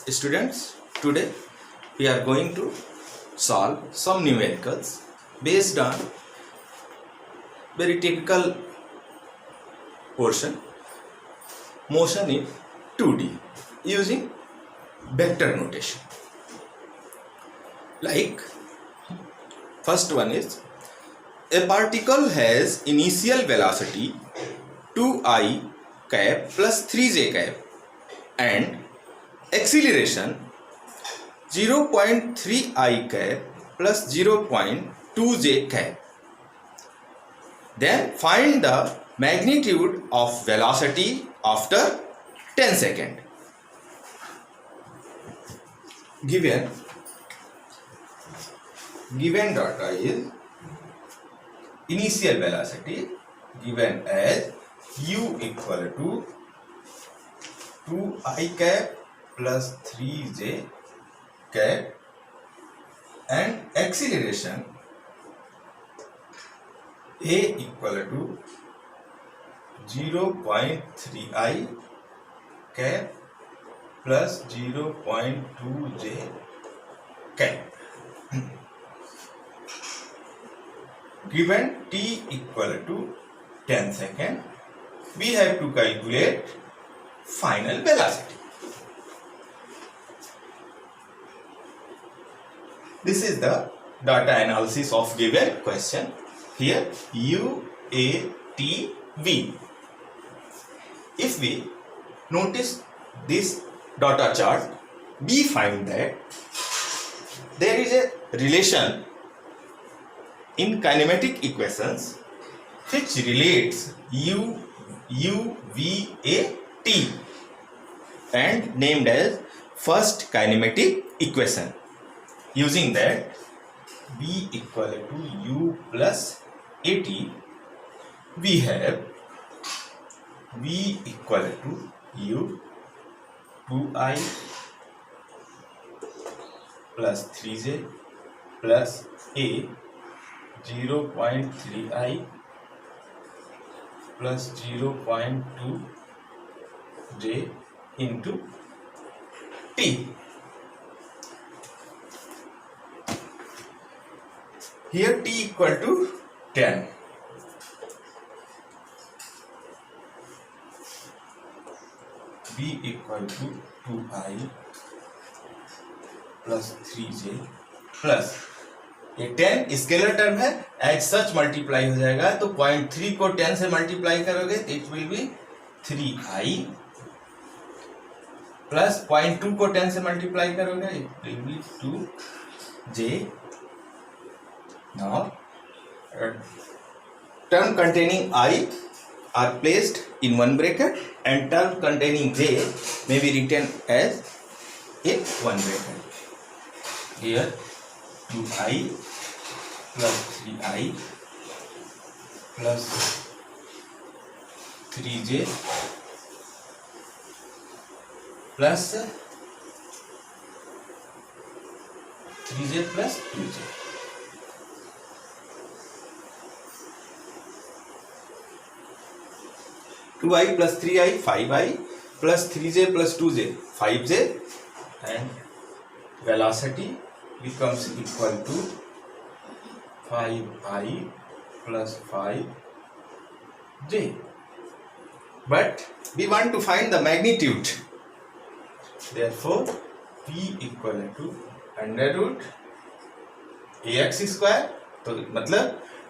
Students, today we are going to solve some numericals based on very typical portion, motion in 2D using vector notation. Like first one is a particle has initial velocity 2I cap plus 3j cap and acceleration 0.3I cap plus 0.2j cap. Then find the magnitude of velocity after 10 seconds. Given data is initial velocity given as u equal to 2I cap plus 3j cap and acceleration a equal to 0.3I cap plus 0.2j cap. Given t equal to 10 seconds, we have to calculate final velocity. This is the data analysis of given question. Here u, a, t, v. If we notice this data chart, we find that there is a relation in kinematic equations which relates u, v, a, t and named as first kinematic equation. Using that, v equal to u plus at, we have v equal to u 2I plus 3j plus a 0.3I plus 0.2j into t. Here t equal to 10. V equal to 2I plus 3j plus ये 10 scalar term है, as such multiply हो जाएगा, तो 0.3 को 10 से multiply करोगे तो it will B 3I plus 0.2 को 10 से मल्टीप्लाई करोगे it will B 2j. Now term containing I are placed in one bracket and term containing j may be written as in one bracket. Here 2I plus 3I plus 3j plus 3j plus 2j. Two i plus 3I 5I plus 3j plus 2j 5j and velocity becomes equal to 5I plus 5j. But we want to find the magnitude. Therefore, p equal to under root ax square. तो मतलब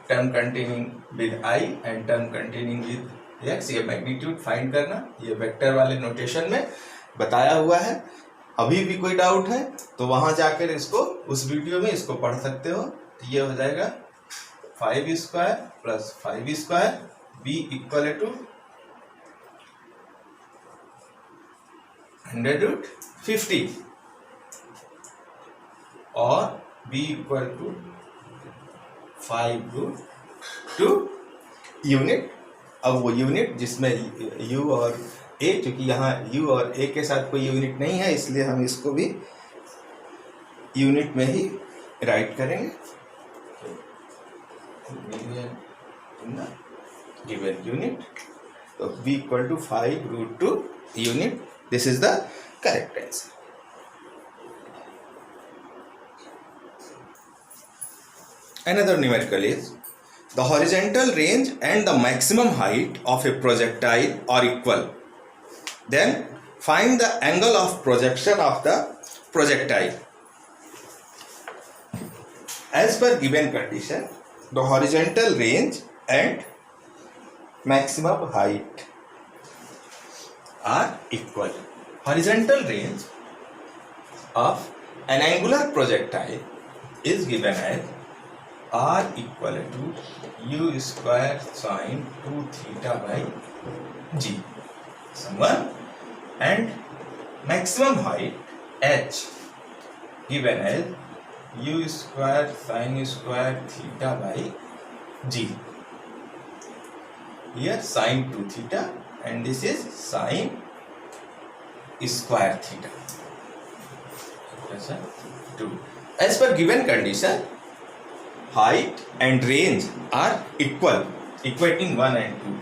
term containing with I and term containing with x, ये magnitude find करना, ये vector वाले notation में बताया हुआ है. अभी भी कोई डाउट है तो वहां जाकर इसको उस वीडियो में इसको पढ़ सकते हो. तो ये हो जाएगा 5 square plus 5 square b equal to under root 50 और b इक्वल टू 5 रूट 2 यूनिट. अब वो यूनिट जिसमें u और a, क्योंकि यहाँ u और a के साथ कोई यूनिट नहीं है इसलिए हम इसको भी यूनिट में ही राइट करेंगे. गिवन यूनिट, तो b equal to 5 root 2 unit. This is the correct answer. Another numerical is the horizontal range and the maximum height of a projectile are equal. Then find the angle of projection of the projectile. As per given condition, the horizontal range and maximum height are equal. Horizontal range of an angular projectile is given as r equal to u square sine 2 theta by g. Someone, and maximum height h given as u square sine square theta by g. Here sine 2 theta and this is sine square theta. 2. As per given condition, height and range are equal, equating 1 and 2.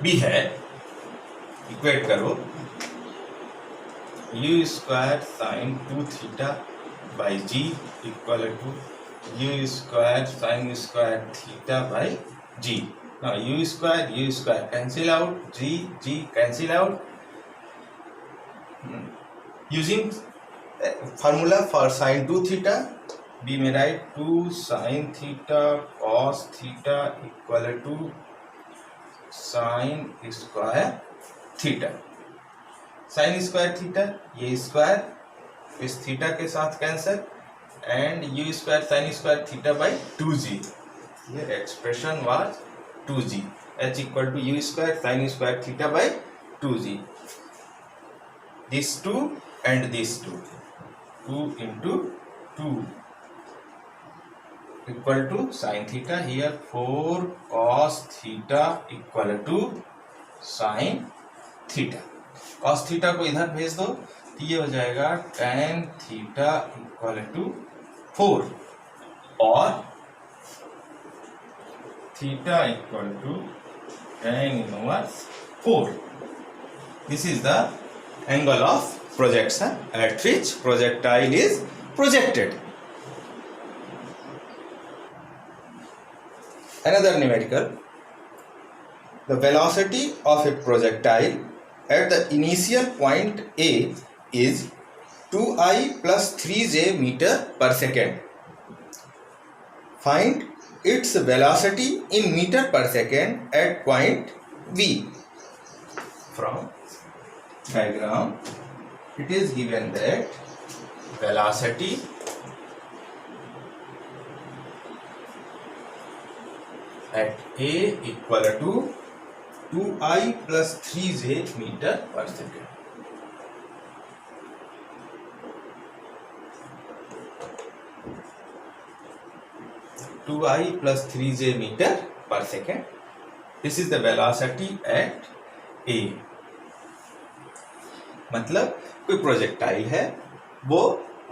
भी है, equate करो u square sin 2 theta by g equal to u square sin square theta by g. Now u square cancel out, g cancel out. Using formula for sin 2 theta, we may write 2 sin theta cos theta equal to sin square theta. sin square theta, ये square इस theta के साथ cancel and u square sin square theta by 2g. ये expression was 2g. h equal to u square sin square theta by 2g. These two and these two, 2 into 2 equal to sin theta. Here 4 cos theta equal to sin theta. cos theta को इधर भेज दो तो ये हो जाएगा tan theta equal to 4 और theta equal to tan inverse 4. This is the angle of projection at which projectile is projected. Another numerical, the velocity of a projectile at the initial point A is 2I plus 3j meter per second. Find its velocity in meter per second at point V. From diagram, it is given that velocity at A equal to 2I plus 3j meter per second. Two I plus 3j meter per second. This is the velocity at A. मतलब कोई projectile है, वो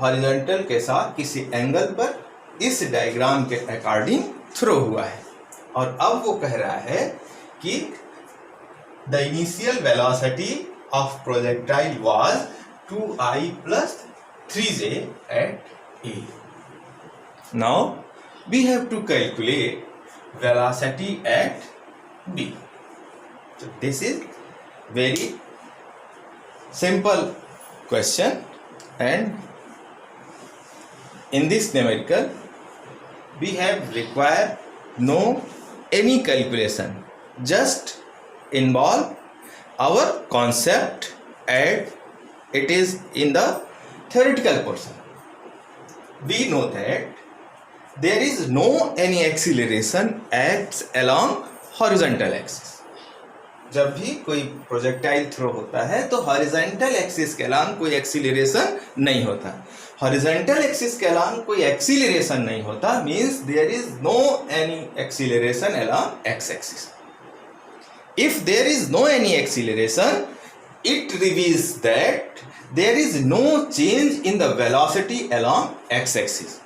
horizontal के साथ किसी angle पर इस diagram के अकॉर्डिंग थ्रो हुआ है और अब वो कह रहा है कि the initial velocity of projectile was 2I plus 3j at A. Now we have to calculate velocity at B. So this is very simple question, and in this numerical we have require no any calculation, just involve our concept and it is in the theoretical portion. We know that there is no any acceleration acts along horizontal axis. जब भी कोई projectile throw होता है तो horizontal axis के along कोई acceleration नहीं होता. हॉरिजॉन्टल एक्सिस के अलांग कोई एक्सीलरेशन नहीं होता means there is no any acceleration along x axis. If there is no any acceleration, it reveals that there is no change in the velocity along x-axis,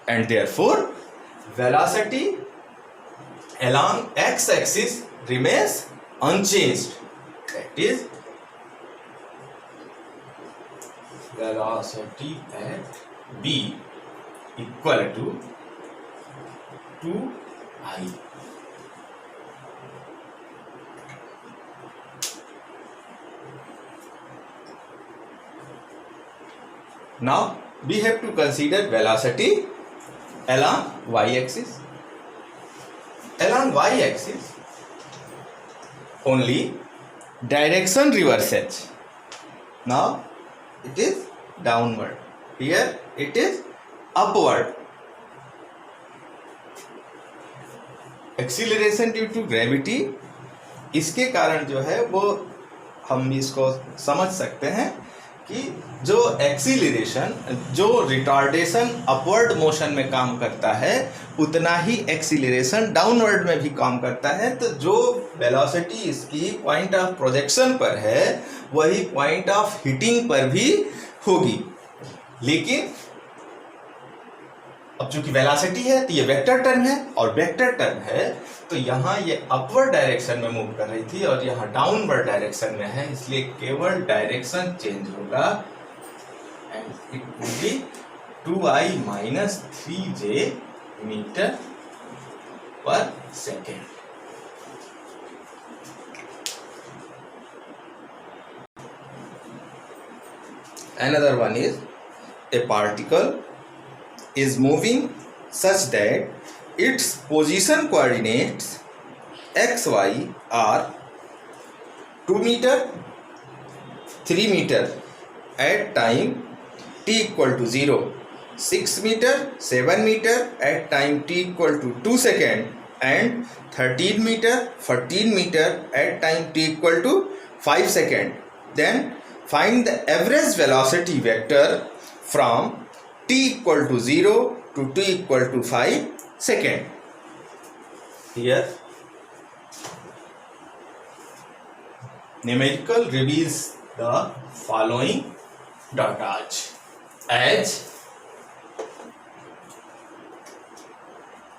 and therefore velocity along x-axis remains unchanged. That is velocity at B equal to 2I. Now we have to consider velocity along y-axis. Along y-axis only direction reverses. Now it is downward. Here it is upward. Acceleration due to gravity, इसके कारण जो है वो हम इसको समझ सकते हैं कि जो एक्सीलरेशन, जो रिटार्डेशन अपवर्ड मोशन में काम करता है उतना ही एक्सीलरेशन डाउनवर्ड में भी काम करता है। तो जो वेलोसिटी इसकी पॉइंट ऑफ प्रोजेक्शन पर है वही पॉइंट ऑफ हिटिंग पर भी होगी। लेकिन अब चूंकि वेलोसिटी है तो ये वेक्टर टर्म है, और वेक्टर टर्म है तो यहाँ ये अपवर्ड डायरेक्शन में मूव कर रही थी और यहाँ डाउनवर्ड डायरेक्शन में है, इसलिए केवल डायरेक्शन चेंज होगा and it will be 2I minus 3J metre per second. Another one is a particle is moving such that its position coordinates x, y are 2 meter, 3 meter at time t equal to 0, 6 meter, 7 meter at time t equal to 2 second, and 13 meter, 14 meter at time t equal to 5 second. Then find the average velocity vector from t equal to 0 to t equal to 5 second. Here numerical reveals the following data as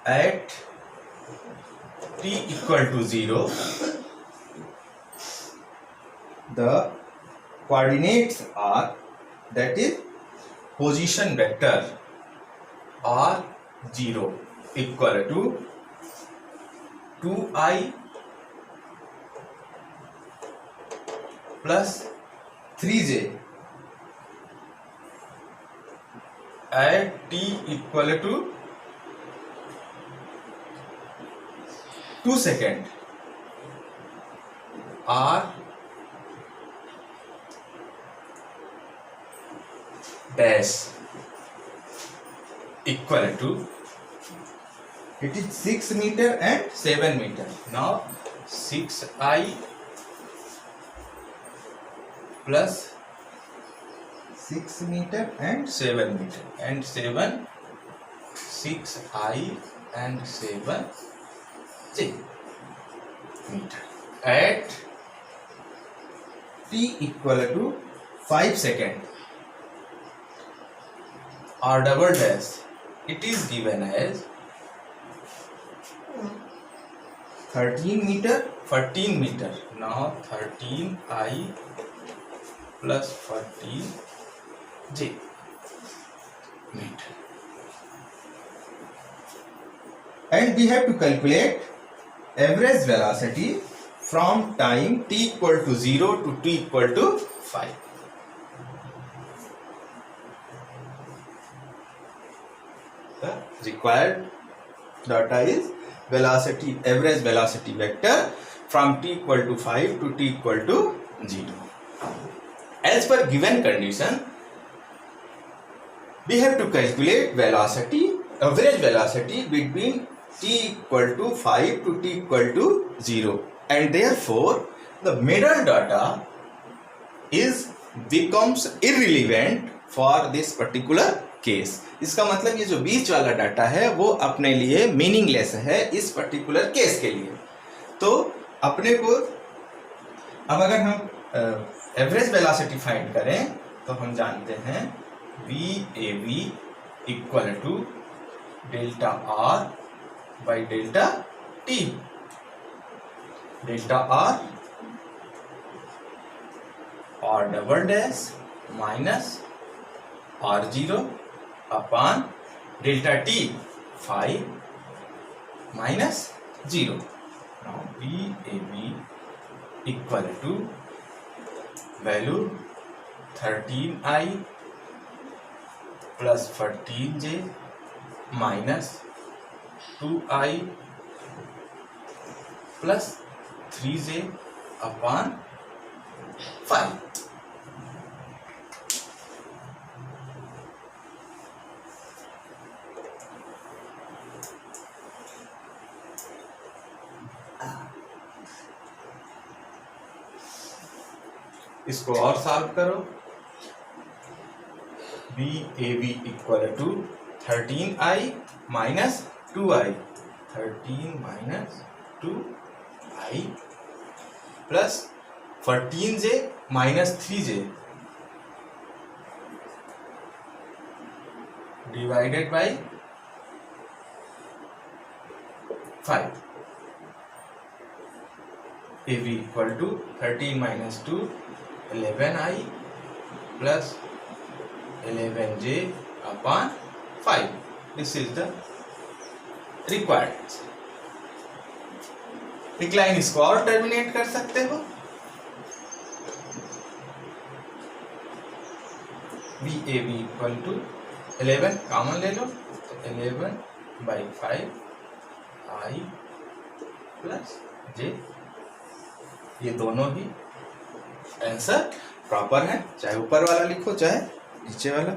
at t equal to 0 the coordinates are, that is position vector are 0 equal to 2I plus 3J at t equal to 2 second are dash equal to, it is 6 meter and 7 meter. Now 6I plus 6 meter and 7 meter and 7, 6I and 7J meter at t equal to 5 second. R double dash, it is given as 13 meter, 14 meter. Now 13I plus 14J meter. And we have to calculate average velocity from time t equal to 0 to t equal to 5. The required data is velocity, average velocity vector from t equal to 5 to t equal to 0. As per given condition, we have to calculate velocity, average velocity between t equal to 5 to t equal to 0, and therefore the middle data becomes irrelevant for this particular case. इसका मतलब ये जो बीच वाला data है वो अपने लिए meaningless है इस पर्टिकुलर केस के लिए। तो अपने को अब अगर हम एवरेज वेलोसिटी फाइंड करें तो हम जानते हैं VAV equal to delta R by delta T। Delta R double dash minus R0 upon delta t 5 minus 0. Now VAB equal to value 13i plus 14j minus 2i plus 3j upon 5. इसको और solve करो। VAB equal to 13i minus 2i 13 minus 2i plus 14j minus 3j divided by 5. AB equal to 13 minus 2 11i plus 11j upon 5. This is the required answer. एक line इसको और terminate कर सकते हो। VAB equal to 11 common ले लो तो 11 by 5 i plus j। ये दोनों ही आंसर प्रॉपर है, चाहे ऊपर वाला लिखो चाहे नीचे वाला।